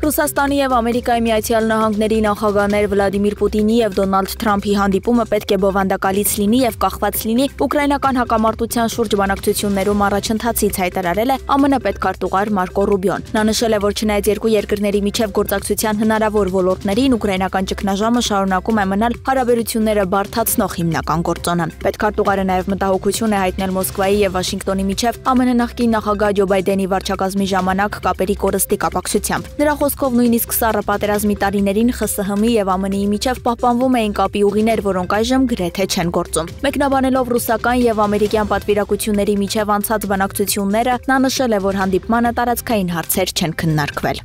Ռուսաստանի եւ Ամերիկայի Միացյալ Նահանգների նախագահներ Վլադիմիր Պուտինի եւ Դոնալդ Թրամփի հանդիպումը պետք է բովանդակալից լինի եւ կախված լինի ուկրաինական հակամարտության շուրջ բանակցություններում առաջընթացից, հայտարարել է ԱՄՆ պետքարտուղար Մարկո Ռուբիոն։ Նա նշել է, որ չնայած երկու երկրների միջև գործակցության հնարավոր ոլորտներին ուկրաինական ճգնաժամը շարունակում է մնալ հարաբերությունները բարդացնող հիմնական գործոնը։ Պետքարտուղարը նաեւ մտահոգություն է հայտնել Մոսկվայի եւ Վաշինգտոնի միջև ԱՄՆ նախկին նախագահ Ջո Բայդենի վարչակազմի ժամանակ կապերի կորստի կապակցությամբ։ Նրա խոսքով նույնիսկ սառը պատերազմի տարիներին ԽՍՀՄ-ի եւ ԱՄՆ-ի միջև պահպանվում էին կապի ուղիներ, որոնք այժմ գրեթե չեն գործում։ Մեկնաբանելով ռուսական եւ ամերիկյան պատվիրակությունների միջև անցած բանակցությունները, նա նշել է, որ հանդիպմանը տարածքային հարցեր չեն քննարկվել։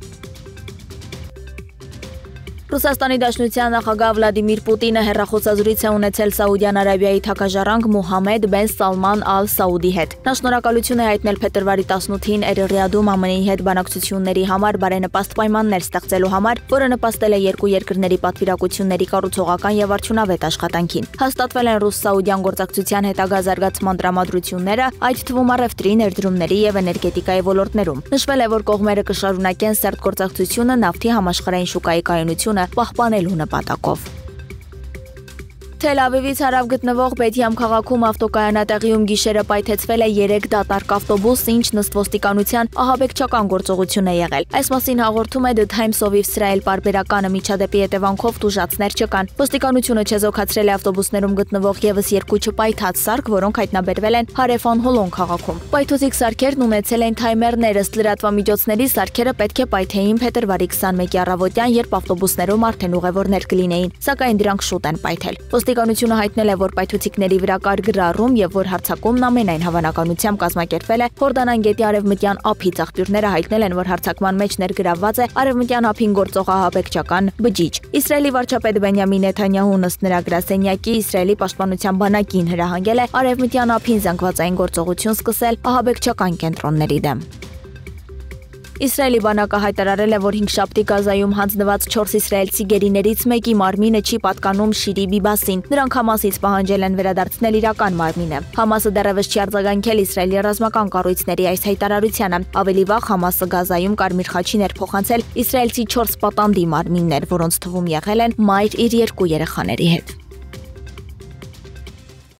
Ռուսաստանի Դաշնության նախագահ Վլադիմիր Պուտինը հեռախոսազրույց է ունեցել Սաուդյան Արաբիայի թագաժառանգ Մոհամմեդ բեն Սալման ալ Սաուդի հետ։ Նա շնորհակալություն է հայտնել փետրվարի 18-ին Էր-Ռիադում ԱՄՆ-ի հետ բանակցությունների համար բարենպաստ պայմաններ ստեղծելու համար, որը նպաստել է երկու երկրների պատվիրակությունների կառուցողական եւ արդյունավետ աշխատանքին։ Հաստատվել են ռուս-սաուդյան գործակցության հետագա զարգացման տրամադրությունները, այդ թվում առևտրի, ներդրումների եւ էներգետիկայի ոլորտներում։ Նշվել է, որ կողմերը կշարունակեն սերտ գործակցությունը նավթի համաշխարհային շուկայի կայունությունը պահպանելու նպատակով։ Թել Ավիվից հարավ գտնվող Բեթյամ քաղաքում ավտոկայանատեղիում գիշերը պայթեցվել է 3 դատարկ ավտոբուս, ինչն ըստ ոստիկանության ահաբեկչական գործողություն է եղել։ Այս մասին հաղորդում է The Times of Israel պարբերականը, միջադեպի հետևանքով տուժածներ չկան։ Ոստիկանությունը չեզոքացրել է ավտոբուսներում գտնվող եւս 2 չպայթած սարք, որոնք հայտնաբերվել են Հարեֆան Հոլոն քաղաքում։ Պայթուցիկ սարքերն ունեցել են թայմերներ, ըստ լրատվամիջոցների սարքերը պետք է պայթեին փետրվարի 21-ի առավոտյան, երբ ավտոբուսներում արդեն ուղևորներ կլինեին, սակայն դրանք շուտ են պայթել։ Ոստիկանությունը հայտնել է, որ պայթուցիկների վրա կար գրառում եւ որ հարձակումն ամենայն հավանականությամբ կազմակերպվել է Հորդանան գետի արևմտյան ափից։ Աղբյուրները հայտնել են, որ հարձակման մեջ ներգրավված է արևմտյան ափին գործող ահաբեկչական բջիջ։ Իսրայելի վարչապետ Բենյամին Նեթանյահուն ըստ նրա գրասենյակի Իսրայելի պաշտպանության բանակին հրահանգել է արևմտյան ափին զանգվածային գործողություն սկսել ահաբեկչական կենտրոնների դեմ։ Իսրայելի բանակը հայտարարել է, որ հինգշաբթի Գազայում հանձնված 4 իսրայելցի գերիներից մեկի մարմինը չի պատկանում Շիրի Բիբասին։ Նրանք Համասից պահանջել են վերադարձնել իրական մարմինը։ Համասը դեռևս չի արձագանքել Իսրայելի ռազմական կառույցների այս հայտարարությանը։ Ավելի վաղ Համասը Գազայում Կարմիր խաչին էր փոխանցել իսրայելցի 4 պատանդի մարմիններ, որոնց թվում եղել են մայր իր 2 երեխաների հետ։